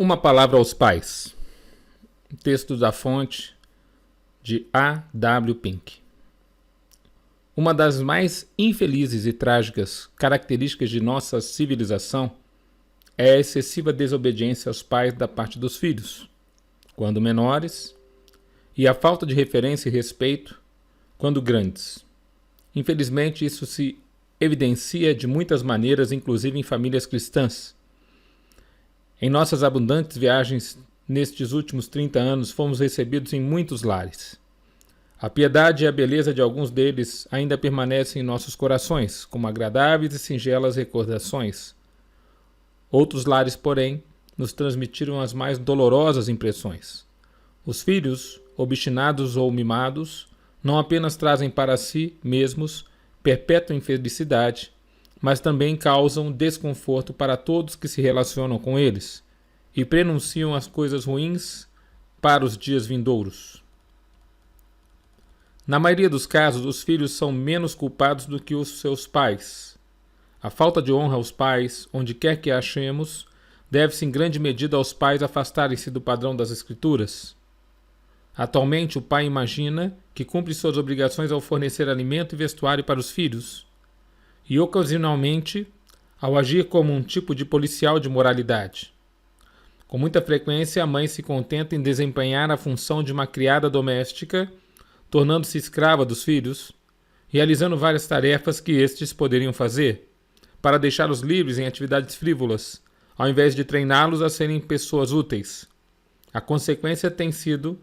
Uma palavra aos pais. Texto da fonte de A. W. Pink. Uma das mais infelizes e trágicas características de nossa civilização é a excessiva desobediência aos pais da parte dos filhos, quando menores, e a falta de referência e respeito quando grandes. Infelizmente, isso se evidencia de muitas maneiras, inclusive em famílias cristãs. Em nossas abundantes viagens nestes últimos 30 anos, fomos recebidos em muitos lares. A piedade e a beleza de alguns deles ainda permanecem em nossos corações, como agradáveis e singelas recordações. Outros lares, porém, nos transmitiram as mais dolorosas impressões. Os filhos, obstinados ou mimados, não apenas trazem para si mesmos perpétua infelicidade, mas também causam desconforto para todos que se relacionam com eles e prenunciam as coisas ruins para os dias vindouros. Na maioria dos casos, os filhos são menos culpados do que os seus pais. A falta de honra aos pais, onde quer que a achemos, deve-se em grande medida aos pais afastarem-se do padrão das Escrituras. Atualmente, o pai imagina que cumpre suas obrigações ao fornecer alimento e vestuário para os filhos, e ocasionalmente ao agir como um tipo de policial de moralidade. Com muita frequência, a mãe se contenta em desempenhar a função de uma criada doméstica, tornando-se escrava dos filhos, realizando várias tarefas que estes poderiam fazer, para deixá-los livres em atividades frívolas, ao invés de treiná-los a serem pessoas úteis. A consequência tem sido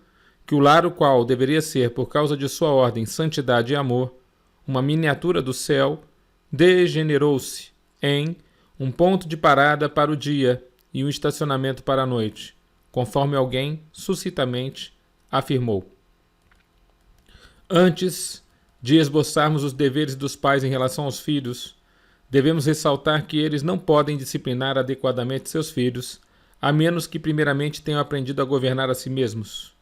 que o lar, o qual deveria ser, por causa de sua ordem, santidade e amor, uma miniatura do céu, degenerou-se em um ponto de parada para o dia e um estacionamento para a noite, conforme alguém sucintamente afirmou. Antes de esboçarmos os deveres dos pais em relação aos filhos, devemos ressaltar que eles não podem disciplinar adequadamente seus filhos, a menos que primeiramente tenham aprendido a governar a si mesmos.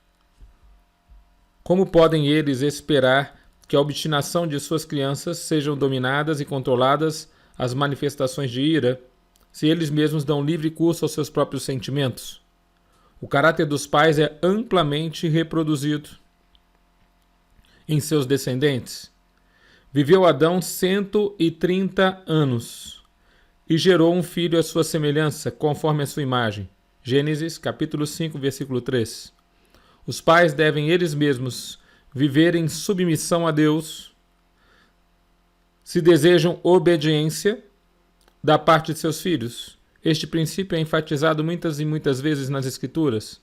Como podem eles esperar que a obstinação de suas crianças sejam dominadas e controladas as manifestações de ira, se eles mesmos dão livre curso aos seus próprios sentimentos? O caráter dos pais é amplamente reproduzido em seus descendentes. Viveu Adão 130 anos e gerou um filho à sua semelhança, conforme a sua imagem. Gênesis, capítulo 5, versículo 3. Os pais devem eles mesmos viver em submissão a Deus, se desejam obediência da parte de seus filhos. Este princípio é enfatizado muitas e muitas vezes nas Escrituras.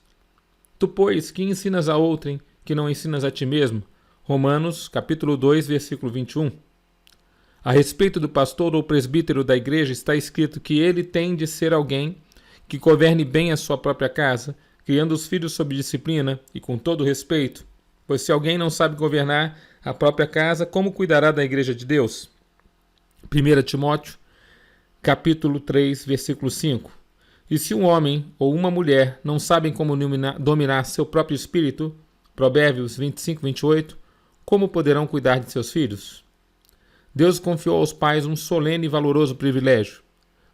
Tu, pois, que ensinas a outrem, que não ensinas a ti mesmo. Romanos, capítulo 2, versículo 21. A respeito do pastor ou presbítero da igreja está escrito que ele tem de ser alguém que governe bem a sua própria casa, criando os filhos sob disciplina e com todo respeito, pois se alguém não sabe governar a própria casa, como cuidará da igreja de Deus? 1 Timóteo, capítulo 3, versículo 5. E se um homem ou uma mulher não sabem como dominar seu próprio espírito, Provérbios 25, 28, como poderão cuidar de seus filhos? Deus confiou aos pais um solene e valoroso privilégio.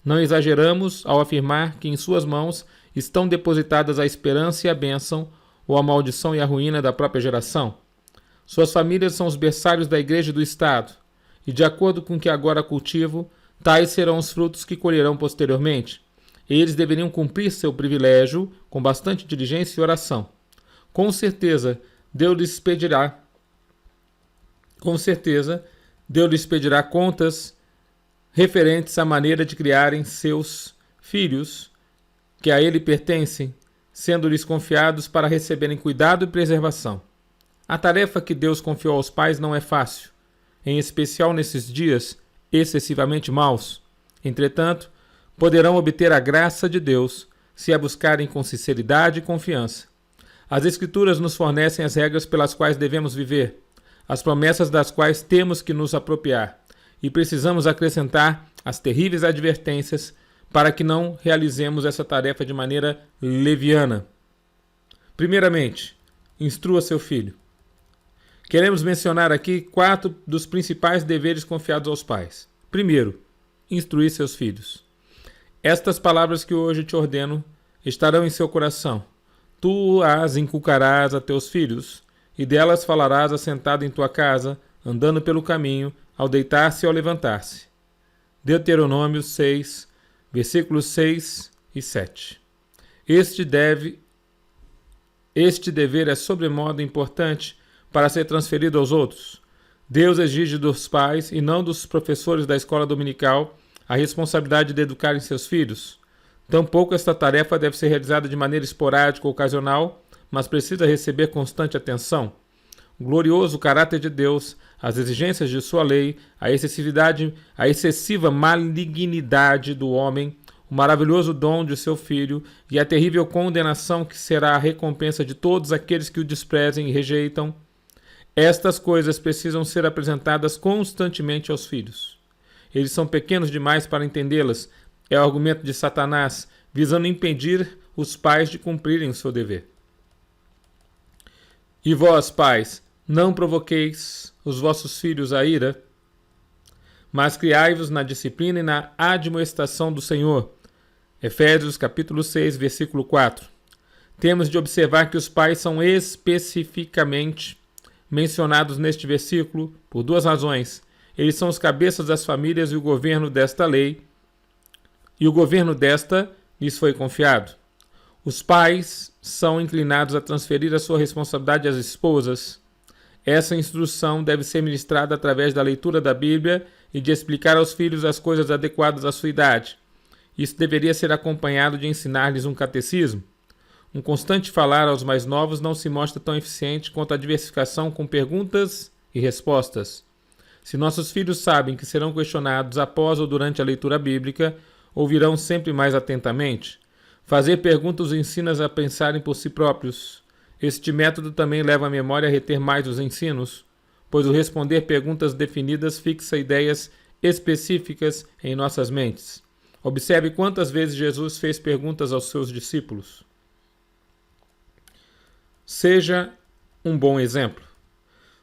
Não exageramos ao afirmar que em suas mãos estão depositadas a esperança e a bênção, ou a maldição e a ruína da própria geração. Suas famílias são os berçários da igreja e do Estado, e de acordo com o que agora cultivo, tais serão os frutos que colherão posteriormente. Eles deveriam cumprir seu privilégio com bastante diligência e oração. Com certeza, Deus lhes pedirá contas referentes à maneira de criarem seus filhos, que a ele pertencem, sendo-lhes confiados para receberem cuidado e preservação. A tarefa que Deus confiou aos pais não é fácil, em especial nesses dias excessivamente maus. Entretanto, poderão obter a graça de Deus se a buscarem com sinceridade e confiança. As Escrituras nos fornecem as regras pelas quais devemos viver, as promessas das quais temos que nos apropriar, e precisamos acrescentar as terríveis advertências para que não realizemos essa tarefa de maneira leviana. Primeiramente, instrua seu filho. Queremos mencionar aqui 4 dos principais deveres confiados aos pais. Primeiro, instruir seus filhos. Estas palavras que hoje te ordeno estarão em seu coração. Tu as inculcarás a teus filhos, e delas falarás assentado em tua casa, andando pelo caminho, ao deitar-se e ao levantar-se. Deuteronômio 6, versículos 6 e 7. Este dever é sobremodo importante para ser transferido aos outros. Deus exige dos pais e não dos professores da escola dominical a responsabilidade de educarem seus filhos. Tampouco esta tarefa deve ser realizada de maneira esporádica ou ocasional, mas precisa receber constante atenção. O glorioso caráter de Deus, as exigências de sua lei, a excessiva malignidade do homem, o maravilhoso dom de seu Filho e a terrível condenação que será a recompensa de todos aqueles que o desprezem e rejeitam. Estas coisas precisam ser apresentadas constantemente aos filhos. Eles são pequenos demais para entendê-las. É o argumento de Satanás, visando impedir os pais de cumprirem o seu dever. E vós, pais, não provoqueis os vossos filhos à ira, mas criai-vos na disciplina e na admoestação do Senhor. Efésios capítulo 6, versículo 4. Temos de observar que os pais são especificamente mencionados neste versículo por duas razões. Eles são os cabeças das famílias e o governo desta lei, e o governo desta lhes foi confiado. Os pais são inclinados a transferir a sua responsabilidade às esposas. Essa instrução deve ser ministrada através da leitura da Bíblia e de explicar aos filhos as coisas adequadas à sua idade. Isso deveria ser acompanhado de ensinar-lhes um catecismo. Um constante falar aos mais novos não se mostra tão eficiente quanto a diversificação com perguntas e respostas. Se nossos filhos sabem que serão questionados após ou durante a leitura bíblica, ouvirão sempre mais atentamente. Fazer perguntas os ensina a pensarem por si próprios. Este método também leva a memória a reter mais os ensinos, pois o responder perguntas definidas fixa ideias específicas em nossas mentes. Observe quantas vezes Jesus fez perguntas aos seus discípulos. Seja um bom exemplo.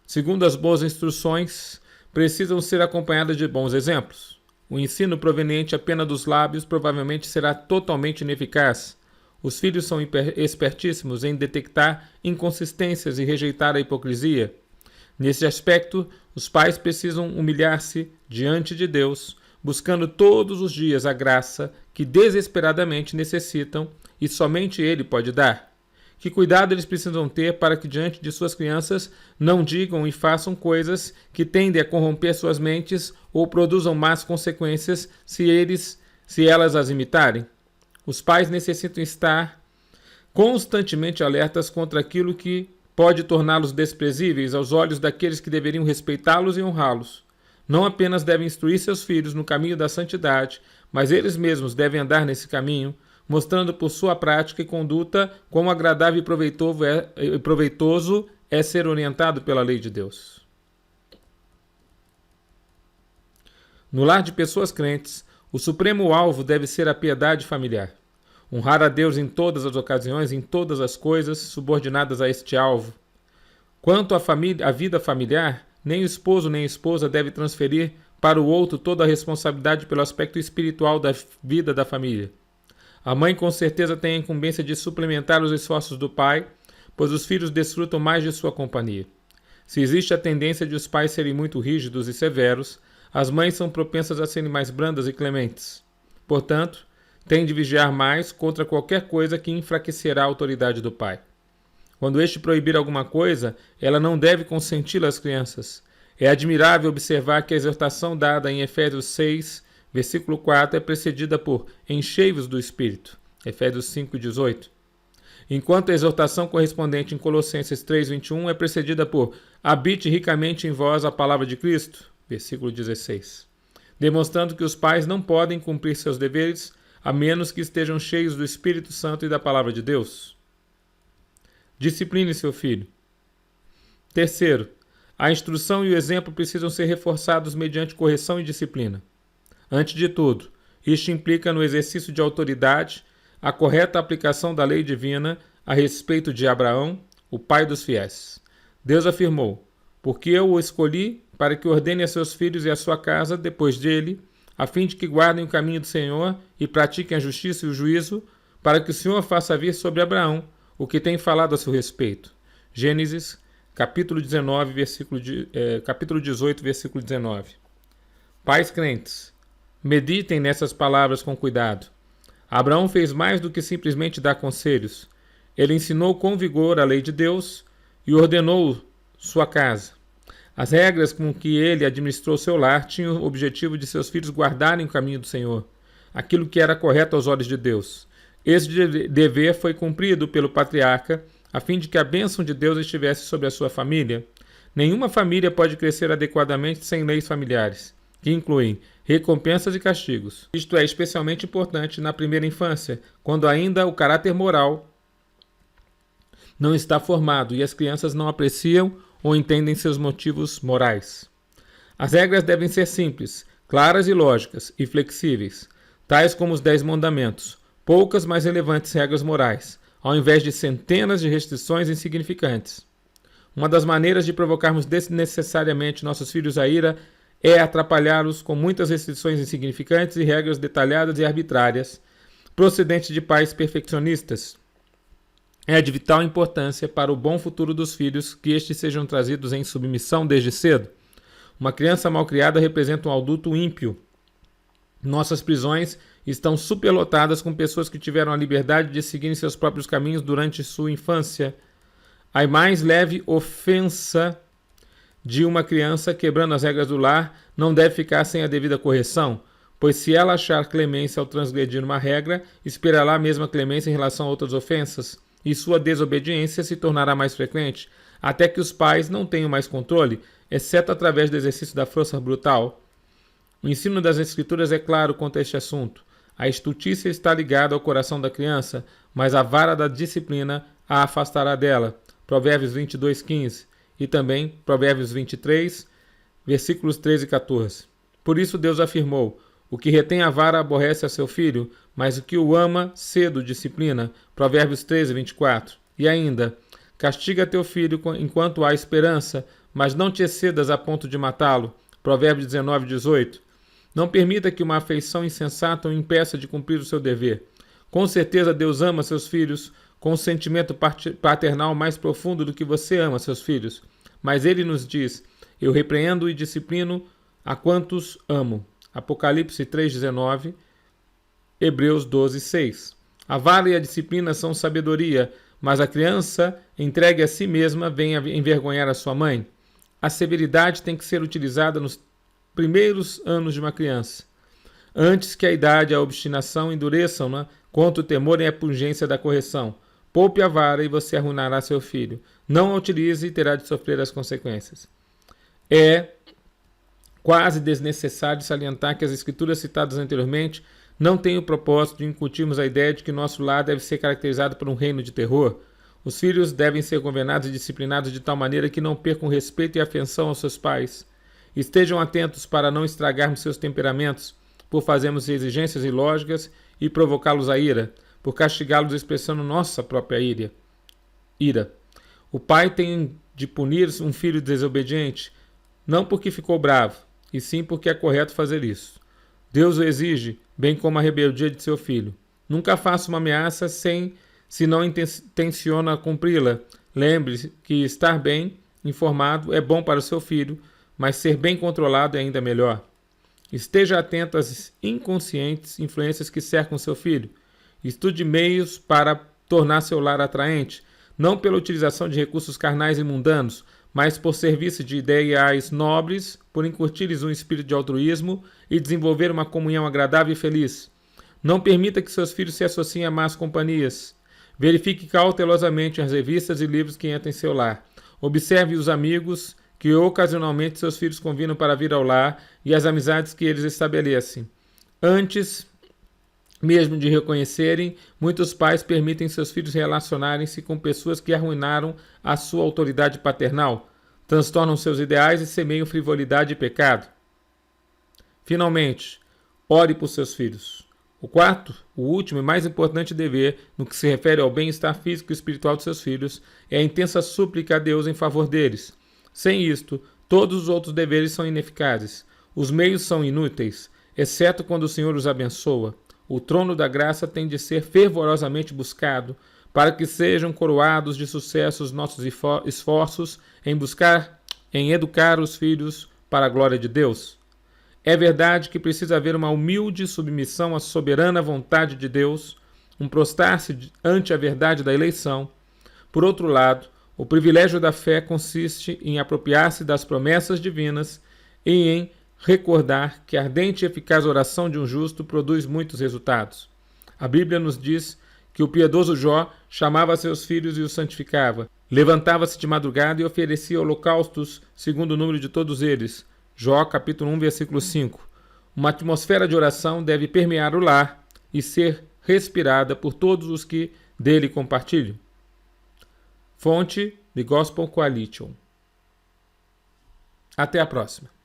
Segundo as boas instruções, precisam ser acompanhadas de bons exemplos. O ensino proveniente apenas dos lábios provavelmente será totalmente ineficaz. Os filhos são espertíssimos em detectar inconsistências e rejeitar a hipocrisia. Nesse aspecto, os pais precisam humilhar-se diante de Deus, buscando todos os dias a graça que desesperadamente necessitam e somente Ele pode dar. Que cuidado eles precisam ter para que diante de suas crianças não digam e façam coisas que tendem a corromper suas mentes ou produzam más consequências se elas as imitarem. Os pais necessitam estar constantemente alertas contra aquilo que pode torná-los desprezíveis aos olhos daqueles que deveriam respeitá-los e honrá-los. Não apenas devem instruir seus filhos no caminho da santidade, mas eles mesmos devem andar nesse caminho, mostrando por sua prática e conduta quão agradável e proveitoso é ser orientado pela lei de Deus. No lar de pessoas crentes, o supremo alvo deve ser a piedade familiar. Honrar a Deus em todas as ocasiões, em todas as coisas subordinadas a este alvo. Quanto à vida familiar, nem o esposo nem a esposa deve transferir para o outro toda a responsabilidade pelo aspecto espiritual da vida da família. A mãe com certeza tem a incumbência de suplementar os esforços do pai, pois os filhos desfrutam mais de sua companhia. Se existe a tendência de os pais serem muito rígidos e severos, as mães são propensas a serem mais brandas e clementes. Portanto, tem de vigiar mais contra qualquer coisa que enfraquecerá a autoridade do pai. Quando este proibir alguma coisa, ela não deve consenti-la às crianças. É admirável observar que a exortação dada em Efésios 6, versículo 4, é precedida por enchei-vos do Espírito, Efésios 5,18. Enquanto a exortação correspondente em Colossenses 3,21 é precedida por habite ricamente em vós a palavra de Cristo, versículo 16. Demonstrando que os pais não podem cumprir seus deveres a menos que estejam cheios do Espírito Santo e da palavra de Deus. Discipline seu filho. Terceiro, a instrução e o exemplo precisam ser reforçados mediante correção e disciplina. Antes de tudo, isto implica no exercício de autoridade a correta aplicação da lei divina a respeito de Abraão, o pai dos fiéis. Deus afirmou, porque eu o escolhi para que ordene a seus filhos e a sua casa depois dele, a fim de que guardem o caminho do Senhor e pratiquem a justiça e o juízo, para que o Senhor faça vir sobre Abraão o que tem falado a seu respeito. Gênesis, capítulo 18, versículo 19. Pais crentes, meditem nessas palavras com cuidado. Abraão fez mais do que simplesmente dar conselhos. Ele ensinou com vigor a lei de Deus e ordenou sua casa. As regras com que ele administrou seu lar tinham o objetivo de seus filhos guardarem o caminho do Senhor, aquilo que era correto aos olhos de Deus. Esse dever foi cumprido pelo patriarca, a fim de que a bênção de Deus estivesse sobre a sua família. Nenhuma família pode crescer adequadamente sem leis familiares, que incluem recompensas e castigos. Isto é especialmente importante na primeira infância, quando ainda o caráter moral não está formado e as crianças não apreciam ou entendem seus motivos morais. As regras devem ser simples, claras e lógicas, e flexíveis, tais como os 10 mandamentos, poucas mas relevantes regras morais, ao invés de centenas de restrições insignificantes. Uma das maneiras de provocarmos desnecessariamente nossos filhos à ira é atrapalhá-los com muitas restrições insignificantes e regras detalhadas e arbitrárias, procedentes de pais perfeccionistas. É de vital importância para o bom futuro dos filhos que estes sejam trazidos em submissão desde cedo. Uma criança mal criada representa um adulto ímpio. Nossas prisões estão superlotadas com pessoas que tiveram a liberdade de seguirem seus próprios caminhos durante sua infância. A mais leve ofensa de uma criança quebrando as regras do lar não deve ficar sem a devida correção, pois se ela achar clemência ao transgredir uma regra, esperará a mesma clemência em relação a outras ofensas, e sua desobediência se tornará mais frequente, até que os pais não tenham mais controle, exceto através do exercício da força brutal. O ensino das Escrituras é claro quanto a este assunto. A estultícia está ligada ao coração da criança, mas a vara da disciplina a afastará dela. Provérbios 22:15 e também Provérbios 23, versículos 13 e 14. Por isso Deus afirmou: o que retém a vara aborrece a seu filho, mas o que o ama cedo disciplina. Provérbios 13, 24. E ainda, castiga teu filho enquanto há esperança, mas não te excedas a ponto de matá-lo. Provérbios 19, 18. Não permita que uma afeição insensata o impeça de cumprir o seu dever. Com certeza Deus ama seus filhos com um sentimento paternal mais profundo do que você ama seus filhos. Mas ele nos diz: eu repreendo e disciplino a quantos amo. Apocalipse 3:19, Hebreus 12:6. A vara e a disciplina são sabedoria, mas a criança entregue a si mesma vem a envergonhar a sua mãe. A severidade tem que ser utilizada nos primeiros anos de uma criança, antes que a idade e a obstinação endureçam-na contra o temor e a pungência da correção. Poupe a vara e você arruinará seu filho. Não a utilize e terá de sofrer as consequências. É quase desnecessário salientar que as escrituras citadas anteriormente não têm o propósito de incutirmos a ideia de que nosso lar deve ser caracterizado por um reino de terror. Os filhos devem ser governados e disciplinados de tal maneira que não percam respeito e afeição aos seus pais. Estejam atentos para não estragarmos seus temperamentos por fazermos exigências ilógicas e provocá-los à ira, por castigá-los expressando nossa própria ira. O pai tem de punir um filho desobediente, não porque ficou bravo, e sim porque é correto fazer isso. Deus o exige, bem como a rebeldia de seu filho. Nunca faça uma ameaça se não intenciona cumpri-la. Lembre-se que estar bem informado é bom para o seu filho, mas ser bem controlado é ainda melhor. Esteja atento às inconscientes influências que cercam seu filho. Estude meios para tornar seu lar atraente, não pela utilização de recursos carnais e mundanos, mas por serviço de ideais nobres, por incutir-lhes um espírito de altruísmo e desenvolver uma comunhão agradável e feliz. Não permita que seus filhos se associem a más companhias. Verifique cautelosamente as revistas e livros que entram em seu lar. Observe os amigos que ocasionalmente seus filhos convidam para vir ao lar e as amizades que eles estabelecem. Antes mesmo de reconhecerem, muitos pais permitem seus filhos relacionarem-se com pessoas que arruinaram a sua autoridade paternal, transtornam seus ideais e semeiam frivolidade e pecado. Finalmente, ore por seus filhos. O quarto, o último e mais importante dever, no que se refere ao bem-estar físico e espiritual de seus filhos, é a intensa súplica a Deus em favor deles. Sem isto, todos os outros deveres são ineficazes. Os meios são inúteis, exceto quando o Senhor os abençoa. O trono da graça tem de ser fervorosamente buscado, para que sejam coroados de sucesso os nossos esforços em educar os filhos para a glória de Deus. É verdade que precisa haver uma humilde submissão à soberana vontade de Deus, um prostrar-se ante a verdade da eleição. Por outro lado, o privilégio da fé consiste em apropriar-se das promessas divinas e em recordar que a ardente e eficaz oração de um justo produz muitos resultados. A Bíblia nos diz que o piedoso Jó chamava seus filhos e os santificava. Levantava-se de madrugada e oferecia holocaustos segundo o número de todos eles. Jó, capítulo 1, versículo 5. Uma atmosfera de oração deve permear o lar e ser respirada por todos os que dele compartilham. Fonte: The Gospel Coalition. Até a próxima.